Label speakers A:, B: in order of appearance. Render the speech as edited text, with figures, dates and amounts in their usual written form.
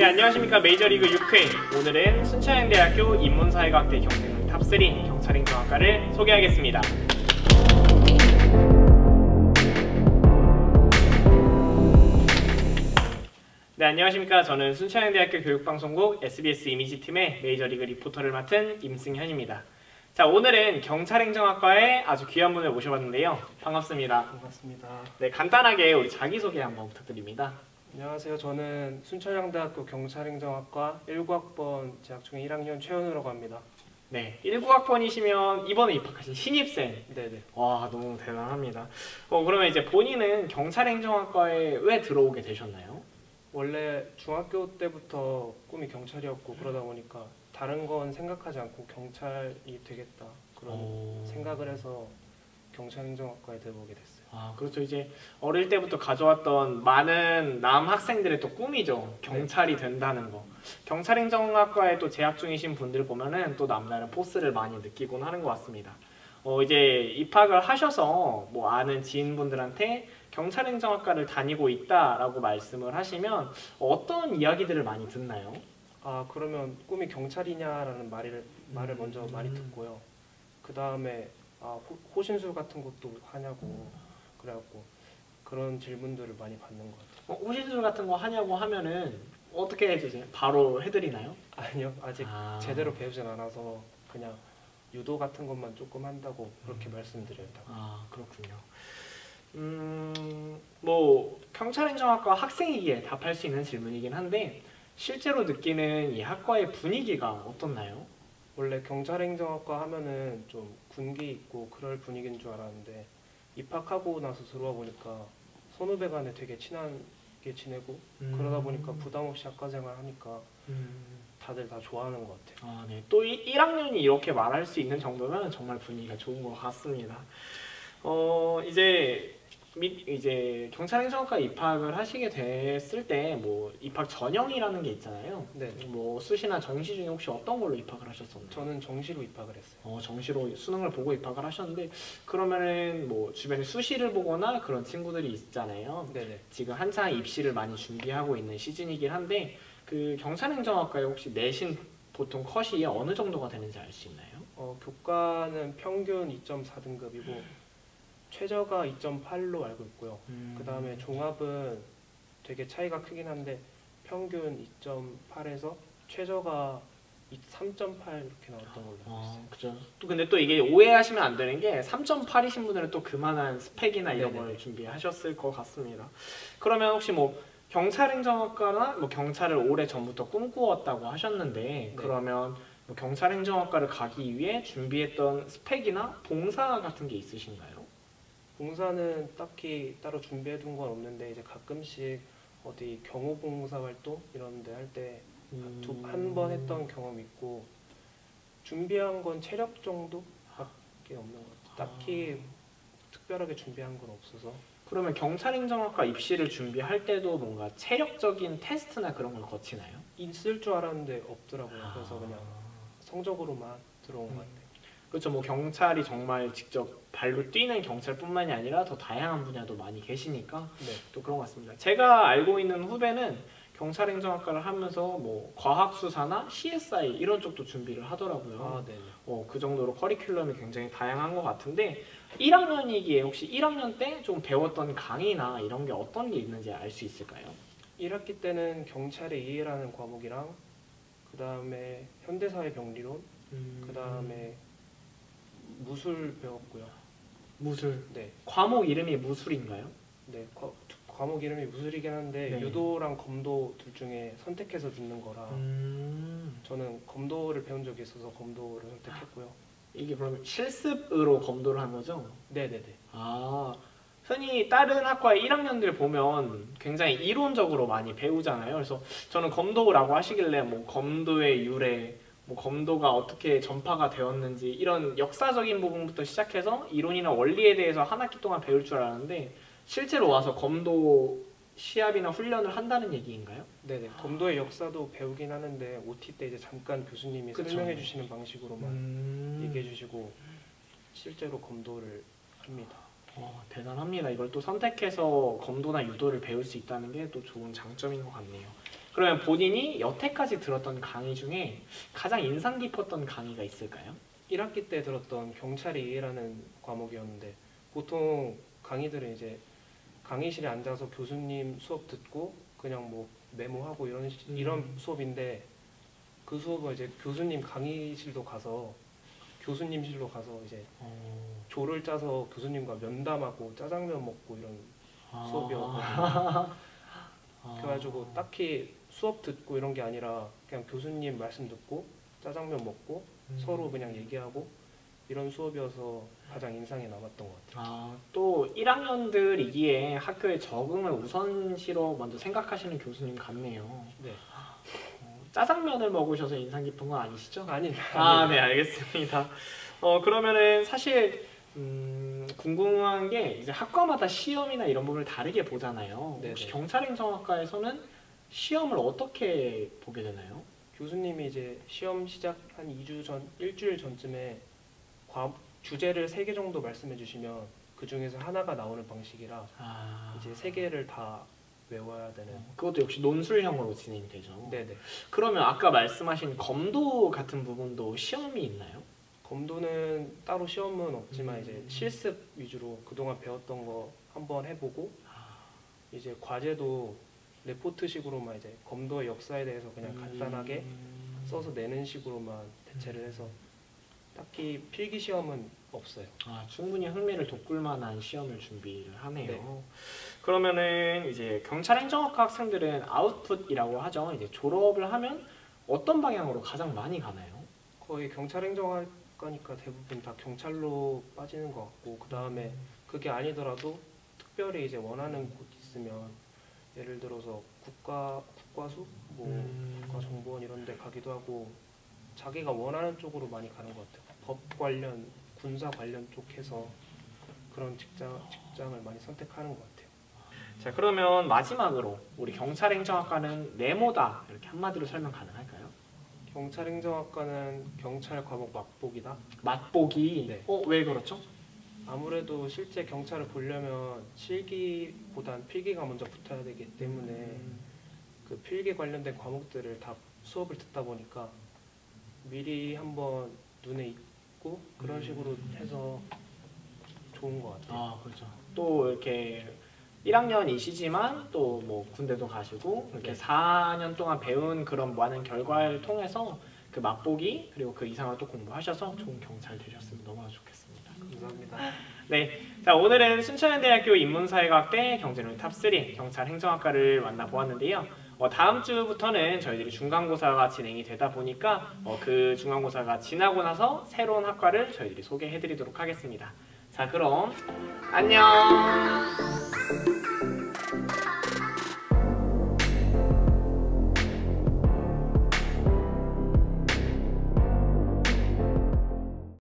A: 안녕하십니까. 메이저리그 6회, 오늘은 순천향대학교 인문사회과학대 경쟁률 탑3 경찰행정학과를 소개하겠습니다. 네, 안녕하십니까. 저는 순천향대학교 교육방송국 SBS 이미지팀의 메이저리그 리포터를 맡은 임승현입니다. 자, 오늘은 경찰행정학과에 아주 귀한 분을 모셔봤는데요. 반갑습니다.
B: 반갑습니다.
A: 네, 간단하게 우리 자기소개 한번 부탁드립니다.
B: 안녕하세요. 저는 순천향대학교 경찰행정학과 19학번 재학 중인 1학년 최현우라고 합니다.
A: 네, 19학번이시면 이번에 입학하신 신입생.
B: 네네.
A: 와, 너무 대단합니다. 그러면 이제 본인은 경찰행정학과에 왜 들어오게 되셨나요?
B: 원래 중학교 때부터 꿈이 경찰이었고 그러다 보니까 다른 건 생각하지 않고 경찰이 되겠다 그런 생각을 해서 경찰행정학과에 들어오게 됐어요.
A: 아, 그렇죠. 이제 어릴 때부터 가져왔던 많은 남학생들의 또 꿈이죠. 경찰이 된다는 거. 경찰행정학과에 또 재학 중이신 분들 보면은 또 남다른 포스를 많이 느끼곤 하는 것 같습니다. 이제 입학을 하셔서 뭐 아는 지인분들한테 경찰행정학과를 다니고 있다라고 말씀을 하시면 어떤 이야기들을 많이 듣나요?
B: 아, 그러면 꿈이 경찰이냐라는 말을 먼저 많이 듣고요. 그 다음에 호신술 같은 것도 하냐고 그래갖고 그런 질문들을 많이 받는 것 같아요.
A: 호신술 같은 거 하냐고 하면은 어떻게 해주세요? 바로 해드리나요?
B: 아니요, 아직 제대로 배우진 않아서 그냥 유도 같은 것만 조금 한다고 그렇게 말씀드려요.
A: 아, 그렇군요. 뭐 경찰행정학과 학생이기에 답할 수 있는 질문이긴 한데 실제로 느끼는 이 학과의 분위기가 어떻나요?
B: 원래 경찰행정학과 하면은 좀 군기 있고 그럴 분위기인 줄 알았는데 입학하고 나서 들어와 보니까 선후배 간에 되게 친하게 지내고 그러다 보니까 부담 없이 학과 생활 하니까 다들 다 좋아하는 것 같아요.
A: 아, 네. 또 1학년이 이렇게 말할 수 있는 정도면 정말 분위기가 좋은 것 같습니다. 이제 경찰행정학과 입학을 하시게 됐을 때 뭐 입학 전형이라는 게 있잖아요.
B: 네.
A: 뭐 수시나 정시 중에 혹시 어떤 걸로 입학을 하셨었나요?
B: 저는 정시로 입학을 했어요.
A: 정시로 수능을 보고 입학을 하셨는데 그러면은 뭐 주변에 수시를 보거나 그런 친구들이 있잖아요.
B: 네네.
A: 지금 한창 입시를 많이 준비하고 있는 시즌이긴 한데 그 경찰행정학과에 혹시 내신 보통 컷이 어느 정도가 되는지 알 수 있나요?
B: 교과는 평균 2.4등급이고 최저가 2.8로 알고 있고요. 그 다음에 종합은 되게 차이가 크긴 한데 평균 2.8에서 최저가 3.8 이렇게 나왔던 걸로 알고 있어요.
A: 그죠. 또 근데 또 이게 오해하시면 안 되는 게 3.8이신 분들은 또 그만한 스펙이나 이런 걸 준비하셨을 것 같습니다. 그러면 혹시 뭐 경찰행정학과나 뭐 경찰을 오래 전부터 꿈꾸었다고 하셨는데 그러면 뭐 경찰행정학과를 가기 위해 준비했던 스펙이나 봉사 같은 게 있으신가요?
B: 봉사는 딱히 따로 준비해둔 건 없는데 이제 가끔씩 어디 경호봉사 활동 이런 데 할 때 한 번 했던 경험이 있고 준비한 건 체력 정도밖에 없는 것 같아요. 딱히 특별하게 준비한 건 없어서.
A: 그러면 경찰행정학과 입시를 준비할 때도 뭔가 체력적인 테스트나 그런 걸 거치나요?
B: 있을 줄 알았는데 없더라고요. 그래서 그냥 성적으로만 들어온 것 같아요.
A: 그렇죠. 뭐 경찰이 정말 직접 발로 뛰는 경찰뿐만이 아니라 더 다양한 분야도 많이 계시니까 또 그런 것 같습니다. 제가 알고 있는 후배는 경찰행정학과를 하면서 뭐 과학수사나 CSI 이런 쪽도 준비를 하더라고요. 그 정도로 커리큘럼이 굉장히 다양한 것 같은데 1학년이기에 혹시 1학년 때 좀 배웠던 강의나 이런 게 어떤 게 있는지 알 수 있을까요?
B: 1학기 때는 경찰의 이해라는 과목이랑 그 다음에 현대사회 병리론 그 다음에 무술 배웠고요.
A: 무술?
B: 네.
A: 과목 이름이 무술인가요?
B: 네. 과목 이름이 무술이긴 한데 유도랑 검도 둘 중에 선택해서 듣는 거라 저는 검도를 배운 적이 있어서 검도를 선택했고요.
A: 이게 그러면 실습으로 검도를 한 거죠?
B: 네네네.
A: 흔히 다른 학과의 1학년들 보면 굉장히 이론적으로 많이 배우잖아요. 그래서 저는 검도라고 하시길래 뭐 검도의 유래, 뭐 검도가 어떻게 전파가 되었는지 이런 역사적인 부분부터 시작해서 이론이나 원리에 대해서 한 학기 동안 배울 줄 알았는데 실제로 와서 검도 시합이나 훈련을 한다는 얘기인가요?
B: 네네. 검도의 역사도 배우긴 하는데 OT 때 이제 잠깐 교수님이 설명해 주시는 방식으로만 얘기해 주시고 실제로 검도를 합니다.
A: 대단합니다. 이걸 또 선택해서 검도나 유도를 배울 수 있다는 게 또 좋은 장점인 것 같네요. 그러면 본인이 여태까지 들었던 강의 중에 가장 인상 깊었던 강의가 있을까요?
B: 1학기 때 들었던 경찰이라는 과목이었는데 보통 강의들은 이제 강의실에 앉아서 교수님 수업 듣고 그냥 뭐 메모하고 이런 수업인데 그 수업은 이제 교수님 강의실로 가서 교수님실로 가서 이제 조를 짜서 교수님과 면담하고 짜장면 먹고 이런 수업이었거든요. 그래가지고 딱히 수업 듣고 이런 게 아니라 그냥 교수님 말씀 듣고 짜장면 먹고 서로 그냥 얘기하고 이런 수업이어서 가장 인상에 남았던 것 같아요.
A: 또 1학년들이기에 학교에 적응을 우선시로 먼저 생각하시는 교수님 같네요.
B: 네.
A: 짜장면을 먹으셔서 인상 깊은 건 아니시죠?
B: 아닙니다.
A: 네, 알겠습니다. 그러면은 사실 궁금한 게 이제 학과마다 시험이나 이런 부분을 다르게 보잖아요. 혹시
B: 네네.
A: 경찰행정학과에서는 시험을 어떻게 보게 되나요?
B: 교수님이 이제 시험 시작 한 2주 전, 일주일 전쯤에 주제를 3개 정도 말씀해 주시면 그 중에서 하나가 나오는 방식이라 이제 3개를 다 외워야 되는.
A: 그것도 역시 논술형으로 진행이 되죠.
B: 네네.
A: 그러면 아까 말씀하신 검도 같은 부분도 시험이 있나요?
B: 검도는 따로 시험은 없지만 이제 실습 위주로 그동안 배웠던 거 한번 해보고 이제 과제도 레포트식으로만 이제 검도의 역사에 대해서 그냥 간단하게 써서 내는 식으로만 대체를 해서 딱히 필기 시험은 없어요.
A: 충분히 흥미를 돋굴 만한 시험을 준비를 하네요.
B: 네.
A: 그러면은 이제 경찰행정학과 학생들은 아웃풋이라고 하죠. 이제 졸업을 하면 어떤 방향으로 가장 많이 가나요?
B: 거의 경찰행정학과니까 대부분 다 경찰로 빠지는 것 같고 그 다음에 그게 아니더라도 특별히 이제 원하는 곳 있으면 예를 들어서 국과수, 국가정보원 이런 데 가기도 하고 자기가 원하는 쪽으로 많이 가는 것 같아요. 법 관련, 군사 관련 쪽 해서 그런 직장을 많이 선택하는 것 같아요.
A: 자, 그러면 마지막으로 우리 경찰행정학과는 네모다 이렇게 한마디로 설명 가능할까요?
B: 경찰행정학과는 경찰 과목 맛보기다.
A: 맛보기?
B: 네.
A: 왜 그렇죠?
B: 아무래도 실제 경찰을 보려면 실기보단 필기가 먼저 붙어야 되기 때문에 그 필기 관련된 과목들을 다 수업을 듣다 보니까 미리 한번 눈에 익고 그런 식으로 해서 좋은 것 같아요.
A: 그렇죠. 또 이렇게 1학년이시지만 또 뭐 군대도 가시고 이렇게 4년 동안 배운 그런 많은 결과를 통해서 그 맛보기 그리고 그 이상을 또 공부하셔서 좋은 경찰 되셨으면 너무나 좋겠습니다.
B: 감사합니다.
A: 네, 자 오늘은 순천향대학교 인문사회과학대 경제논의 탑3 경찰행정학과를 만나보았는데요. 다음 주부터는 저희들이 중간고사가 진행이 되다 보니까 그 중간고사가 지나고 나서 새로운 학과를 저희들이 소개해드리도록 하겠습니다. 자 그럼 안녕.